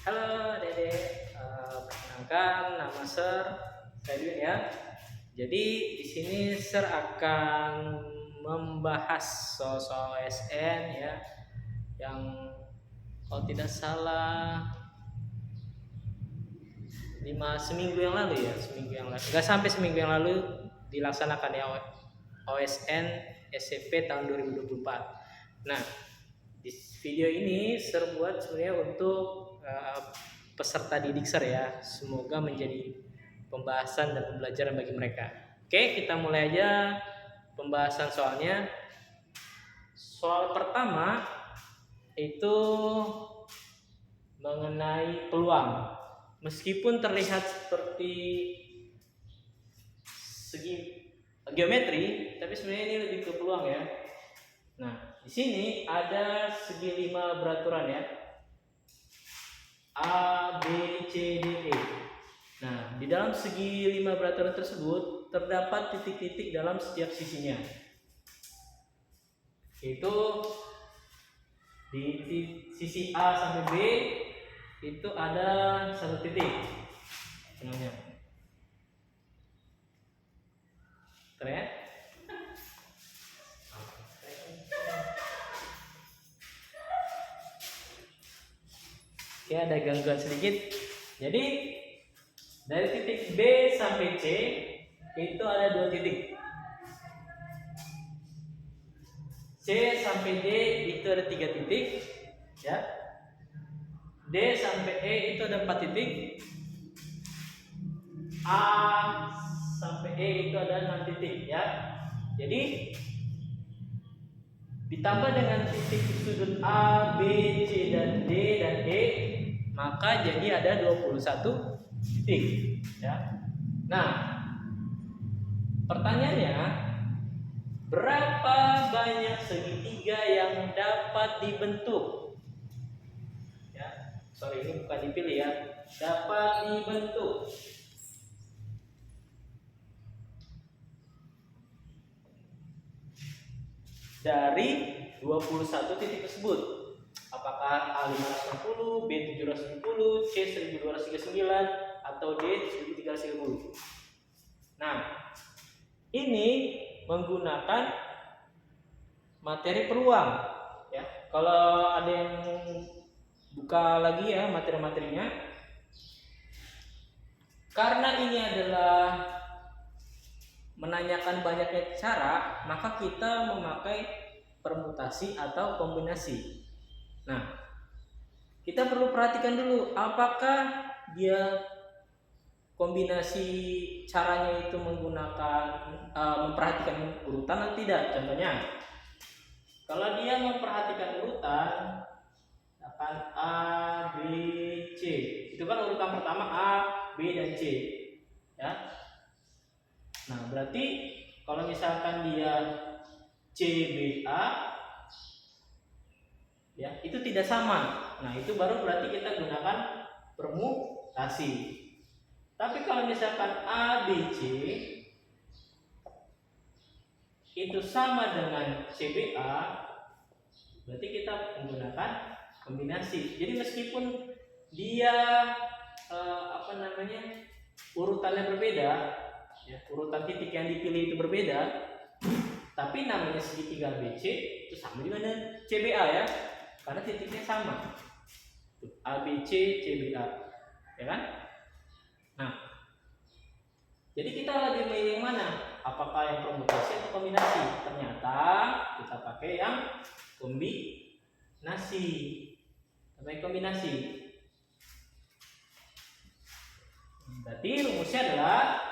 Halo Dede, perkenalkan nama saya Edwin ya. Jadi di sini Sir akan membahas soal OSN ya, yang kalau tidak salah seminggu yang lalu ya, nggak sampai seminggu yang lalu dilaksanakan ya OSN SMP tahun 2024. Nah, di video ini Sir buat sebenarnya untuk peserta didik Sir ya. Semoga menjadi pembahasan dan pembelajaran bagi mereka. Oke, kita mulai aja pembahasan soalnya. Soal pertama itu mengenai peluang. Meskipun terlihat seperti segi geometri, tapi sebenarnya ini lebih ke peluang ya. Nah, di sini ada segi 5 beraturan ya. A, B, C, D, E. Nah, di dalam segi 5 beraturan tersebut terdapat titik-titik dalam setiap sisinya. Itu di sisi A sampai B itu ada satu titik. Namanya. Keren? Oke, ada gangguan sedikit. Jadi dari titik B sampai C itu ada 2 titik. C sampai D itu ada 3 titik, ya. D sampai E itu ada 4 titik. A sampai E itu ada 6 titik, ya. Jadi ditambah dengan titik sudut A, B, C dan D dan E, maka jadi ada 21 titik, ya. Nah, pertanyaannya, berapa banyak segitiga yang dapat dibentuk? Ya, sorry, ini bukan dipilih ya, dapat dibentuk. Dari 21 titik tersebut. Apakah A560, B770, C1239 atau D1330? Nah, ini menggunakan materi peluang ya. Kalau ada yang buka lagi ya materi-materinya, karena ini adalah menanyakan banyaknya cara, maka kita memakai permutasi atau kombinasi. Nah, kita perlu perhatikan dulu apakah dia kombinasi caranya itu menggunakan memperhatikan urutan atau tidak. Contohnya, kalau dia memperhatikan urutan akan A, B, C, itu kan urutan pertama A, B dan C, ya. Nah, berarti kalau misalkan dia CBA, ya, itu tidak sama. Nah, itu baru berarti kita gunakan permutasi. Tapi kalau misalkan ABC itu sama dengan CBA, berarti kita menggunakan kombinasi. Jadi meskipun dia urutannya berbeda, ya, urutan titik yang dipilih itu berbeda, tapi namanya segitiga ABC itu sama dengan CBA ya, karena titiknya sama. ABC, CBA, ya kan? Nah, jadi kita lebih milih yang mana? Apakah yang permutasi atau kombinasi? Ternyata kita pakai yang kombinasi. Berarti rumusnya adalah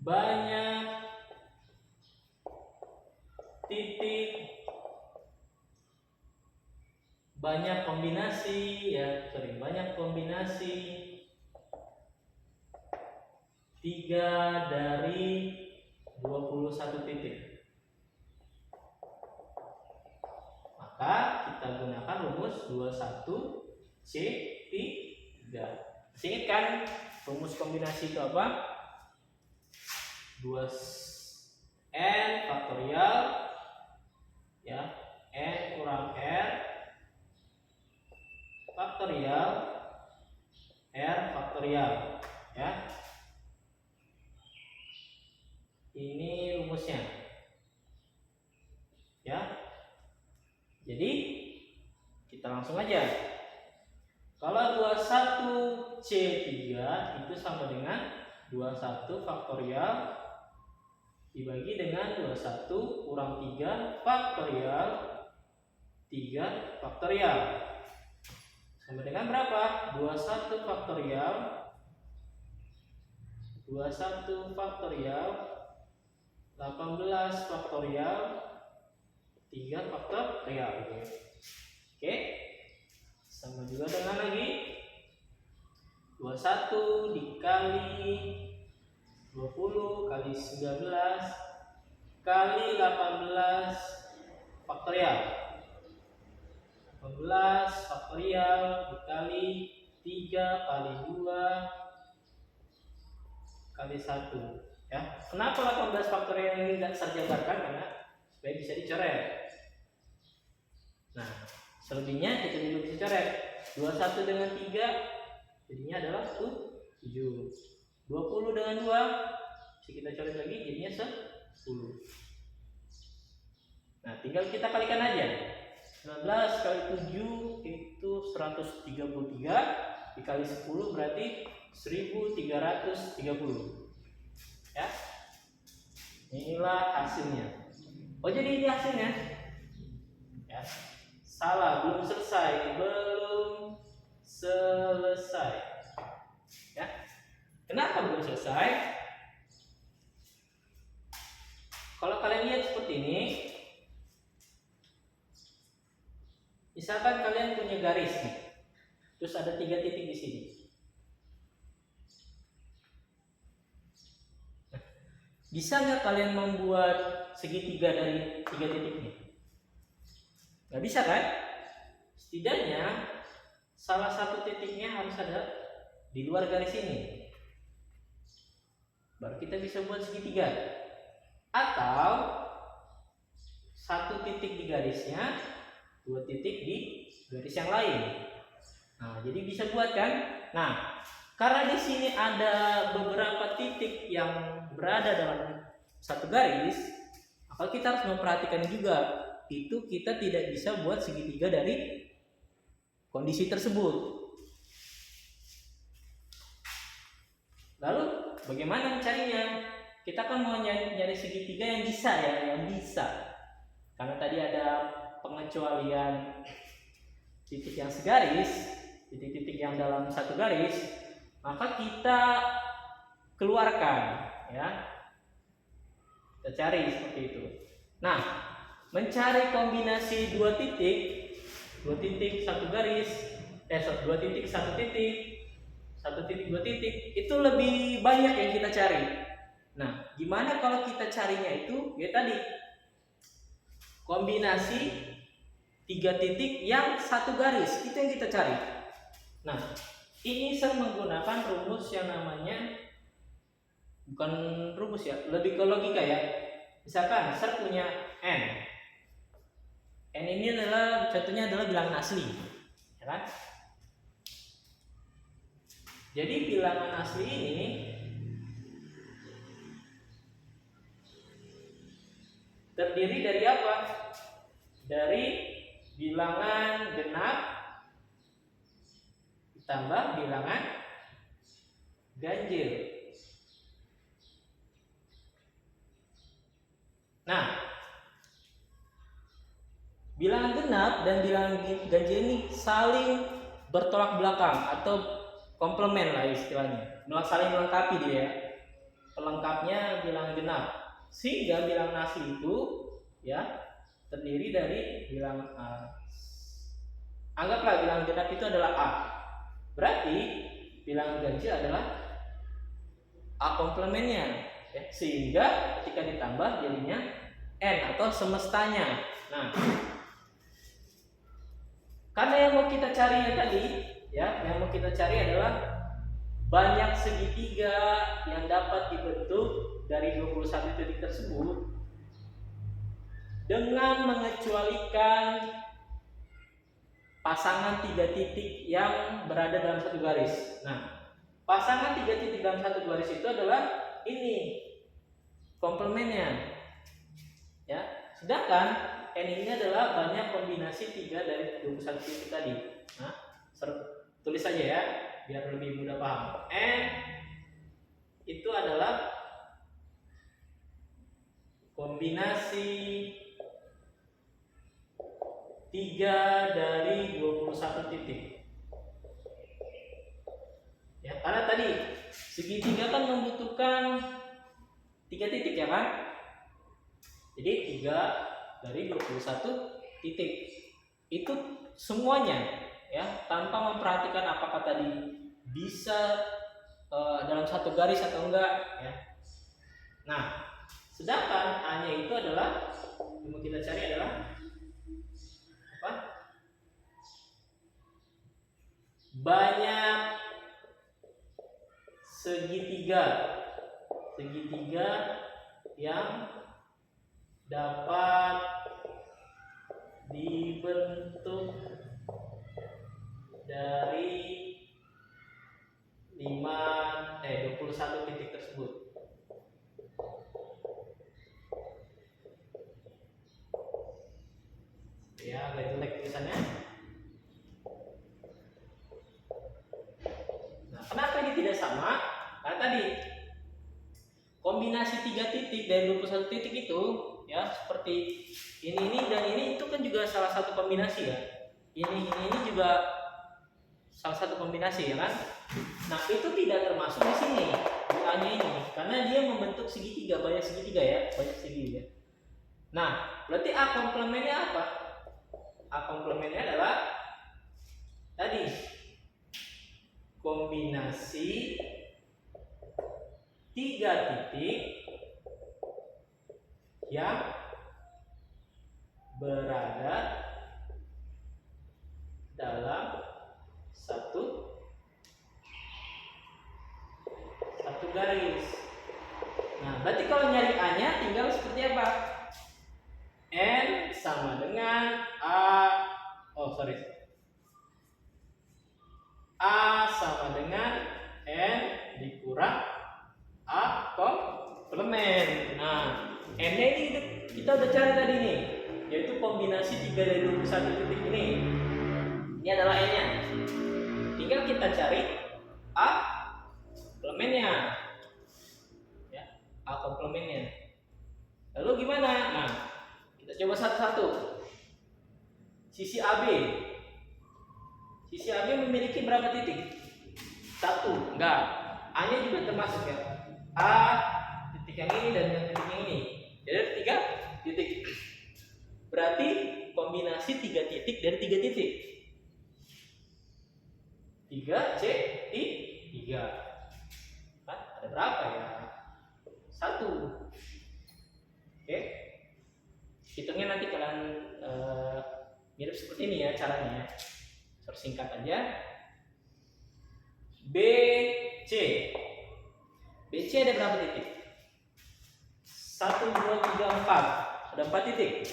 banyak titik, banyak kombinasi 3 dari 21 titik. Maka kita gunakan rumus 21C3. Ingat kan rumus kombinasi itu apa? N faktorial ya, N kurang R faktorial R faktorial ya. Ini rumusnya ya. Jadi kita langsung aja. Kalau 21C3 itu sama dengan 21 faktorial dibagi dengan 21 kurang 3 faktorial 3 faktorial sama dengan berapa? 21 faktorial 21 faktorial 18 faktorial 3 faktorial. Oke, sama juga dengan lagi 21 dikali 20 kali 19 kali 18 faktorial 18 faktorial dikali 3 kali 2 kali 1 ya. Kenapa 18 faktorial ini tidak saya jabarkan? Karena supaya bisa dicoret. Nah, selebihnya kita juga bisa coret. 21 dengan 3 jadinya adalah 7. 20 dengan 2 bisa kita coret lagi jadinya 10. Nah, tinggal kita kalikan aja. 19 kali 7 itu 133 dikali 10 berarti 1330. Ya. Inilah hasilnya. Oh, jadi ini hasilnya. Ya. Salah, belum selesai. Ya. Kenapa belum selesai? Kalau kalian lihat seperti ini, misalkan kalian punya garis nih, terus ada 3 titik di sini. Nah, bisa nggak kalian membuat segitiga dari 3 titik ini? Nggak bisa kan? Setidaknya salah satu titiknya harus ada di luar garis ini. Baru kita bisa buat segitiga. Atau satu titik di garisnya, 2 titik di garis yang lain. Nah, jadi bisa buat kan? Nah, karena di sini ada beberapa titik yang berada dalam satu garis, maka kita harus memperhatikan juga itu kita tidak bisa buat segitiga dari kondisi tersebut. Lalu bagaimana mencarinya? Kita kan mau nyari segitiga yang bisa ya, yang bisa. Karena tadi ada pengecualian titik yang segaris, titik-titik yang dalam satu garis, maka kita keluarkan ya. Kita cari seperti itu. Nah, mencari kombinasi 2 titik satu garis, 2 titik satu titik, 1 titik 2 titik, itu lebih banyak yang kita cari. Nah, gimana kalau kita carinya itu ya tadi kombinasi 3 titik yang satu garis, itu yang kita cari. Nah, ini saya menggunakan rumus yang namanya, bukan rumus ya, lebih ke logika ya. Misalkan saya punya N ini adalah contohnya adalah bilangan asli, ya kan? Jadi bilangan asli ini terdiri dari apa? Dari bilangan genap ditambah bilangan ganjil. Nah, bilangan genap dan bilangan ganjil ini saling bertolak belakang atau komplement lah istilahnya, saling melengkapi dia. Pelengkapnya bilangan genap, sehingga bilangan asli itu ya terdiri dari bilangan A. Anggaplah bilangan genap itu adalah A, berarti bilangan ganjil adalah A komplementnya ya, sehingga ketika ditambah jadinya N atau semestanya. Nah, karena yang mau kita cari tadi ya, yang mau kita cari adalah banyak segitiga yang dapat dibentuk dari 21 titik tersebut, dengan mengecualikan pasangan 3 titik yang berada dalam satu garis. Nah, pasangan 3 titik dalam satu garis itu adalah ini komplemennya. Ya, sedangkan N ini adalah banyak kombinasi 3 dari 21 titik tadi. Nah, tulis saja ya biar lebih mudah paham. N itu adalah kombinasi 3 dari 21 titik. Ya, karena tadi segitiga kan membutuhkan 3 titik ya kan? Jadi 3 dari 21 titik. Itu semuanya ya, tanpa memperhatikan apakah tadi bisa dalam satu garis atau enggak ya. Nah, sedangkan A-nya itu adalah yang mau kita cari adalah apa? Banyak segitiga yang dapat dibentuk dari 21 titik tersebut. Ya, agak jelek tulisannya. Nah, kenapa ini tidak sama? Karena tadi kombinasi 3 titik dari 21 titik itu ya, seperti ini dan ini itu kan juga salah satu kombinasi ya. Ini juga salah satu kombinasi ya kan. Nah, itu tidak termasuk di sini di A-nya ini karena dia membentuk segitiga, banyak segitiga ya, banyak segitiga. Nah, berarti A komplemennya apa? A komplemennya adalah tadi kombinasi 3 titik yang berada dalam satu garis. Nah, berarti kalau nyari A-nya tinggal seperti apa? N sama dengan A sama dengan N dikurang A komplement. Nah, N-nya ini kita udah cari tadi nih, yaitu kombinasi 3 dari 21 titik ini. Ini adalah N-nya. Tinggal kita cari A komplemennya. Ya, A komplemennya. Lalu gimana? Nah, kita coba satu-satu. Sisi AB. Sisi AB memiliki berapa titik? 1. Enggak. A-nya juga termasuk ya. A titik yang ini dan yang titik yang ini. Jadi ada 3 titik. Berarti kombinasi 3 titik dari 3 titik. 3 C 3. Kan ada berapa ya? 1. Oke. Hitungnya nanti kalian mirip seperti ini ya caranya ya. Singkat aja. BC ada berapa titik? 1, 2, 3, 4. Ada 4 titik.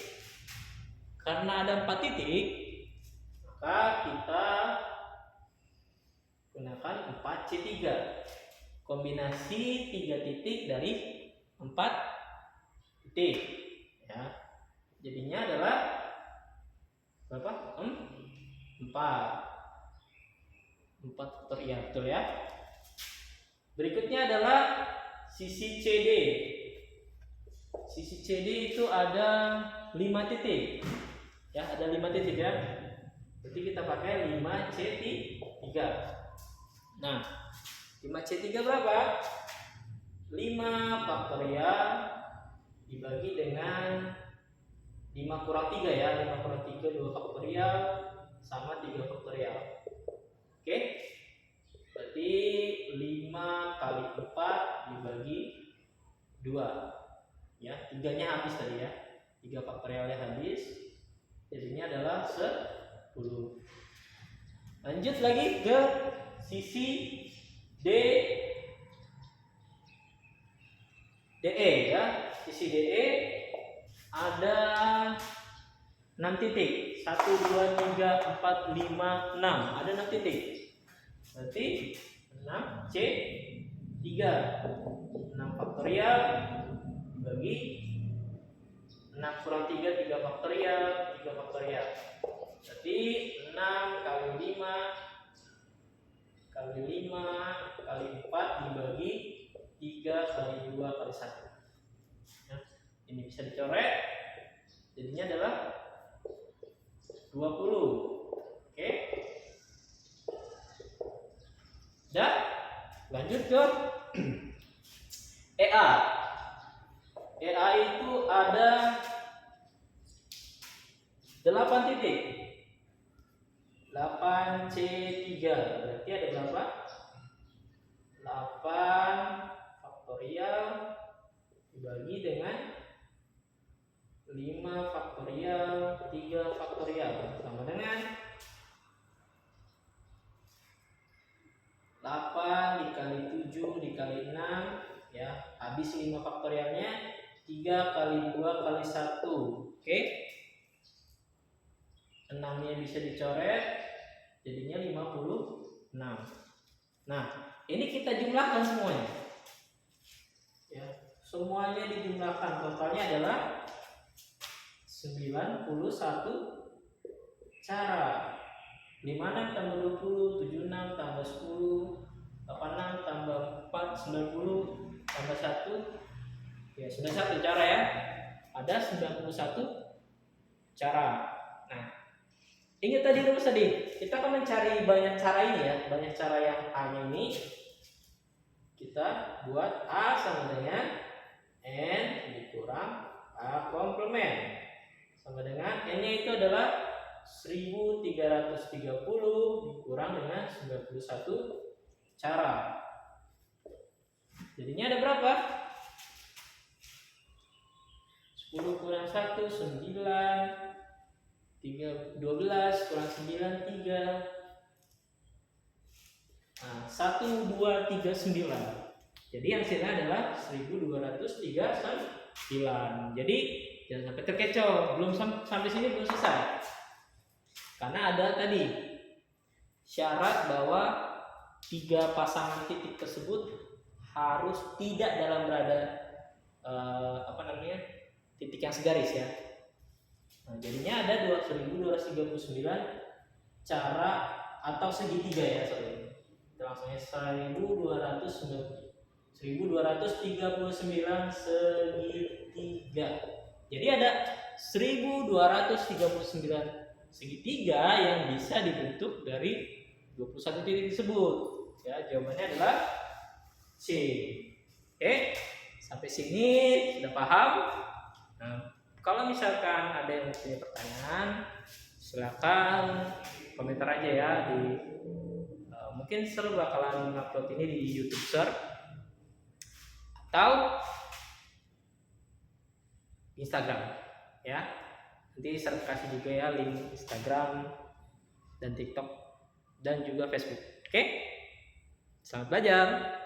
Karena ada 4 titik, maka kita gunakan 4C3. Kombinasi 3 titik dari 4 titik. Ya. Jadinya adalah berapa? 4 faktorial, betul ya. Berikutnya adalah sisi CD. Sisi CD itu ada 5 titik. Ya, ada 5 titik ya. Berarti kita pakai 5C3. Nah, 5C3 berapa? 5 faktorial dibagi dengan 5 kurang 3 ya. 5 kurang 3 2 faktorial sama 3 faktorial. Oke. Berarti 5 kali 4 dibagi 2. Ya, 3-nya habis tadi ya. 3 faktorialnya habis. Jadinya adalah 10. Lanjut lagi ke sisi DE ya. Sisi DE ada 6 titik. 1, 2, 3, 4, 5, 6. Ada 6 titik. Berarti 6 C 3. 6 faktorial dibagi 6 kurang 3, 3 faktorial, 3 faktorial. Berarti 6 kali 5 kali 5 kali 4 dibagi 3 kali 2 kali 1. Nah, ini bisa dicoret. Jadinya adalah 20. Oke. Dan lanjut ke EA. EA itu ada 8 titik. 8 C3. Berarti ada berapa? 8 faktorial dibagi dengan 5 faktorial 3 faktorial sama dengan 8 dikali 7 dikali 6 ya, habis 5 faktorialnya 3 kali 2 kali 1. Oke. 6-nya bisa dicoret, jadinya 56. Nah, ini kita jumlahkan semuanya. Ya, semuanya dijumlahkan, totalnya adalah 91 cara. 56 tambah 20, 76 tambah 10, 86 tambah 4, 90 tambah 1. Ya, sudah 1 cara ya. Ada 91 cara. Nah, ingat tadi rumus tadi, kita akan mencari banyak cara ini ya, banyak cara yang A-nya ini. Kita buat A sama dengan N dikurang A komplement. Sama dengan N-nya itu adalah 1330 dikurang dengan 91 cara. Jadinya ada berapa? 10 kurang 1 9, 12 kurang 9 3. Nah, 1 2 3 9. Jadi hasilnya adalah 1239. Jadi jangan sampai terkecoh, belum sampai sini belum selesai. Karena ada tadi syarat bahwa 3 pasangan titik tersebut harus tidak dalam berada titik yang segaris ya. Nah, jadinya ada 1239 cara atau segitiga ya, sorry. Kita langsungnya 1239 segitiga. Jadi ada 1239 segitiga yang bisa dibentuk dari 21 titik tersebut. Ya, jawabannya adalah C. Oke, sampai sini sudah paham? Nah, kalau misalkan ada yang punya pertanyaan, silakan komentar aja ya di mungkin Sir bakalan upload ini di YouTube Sir atau Instagram ya. Nanti Sir kasih juga ya link Instagram dan TikTok dan juga Facebook. Oke? Selamat belajar.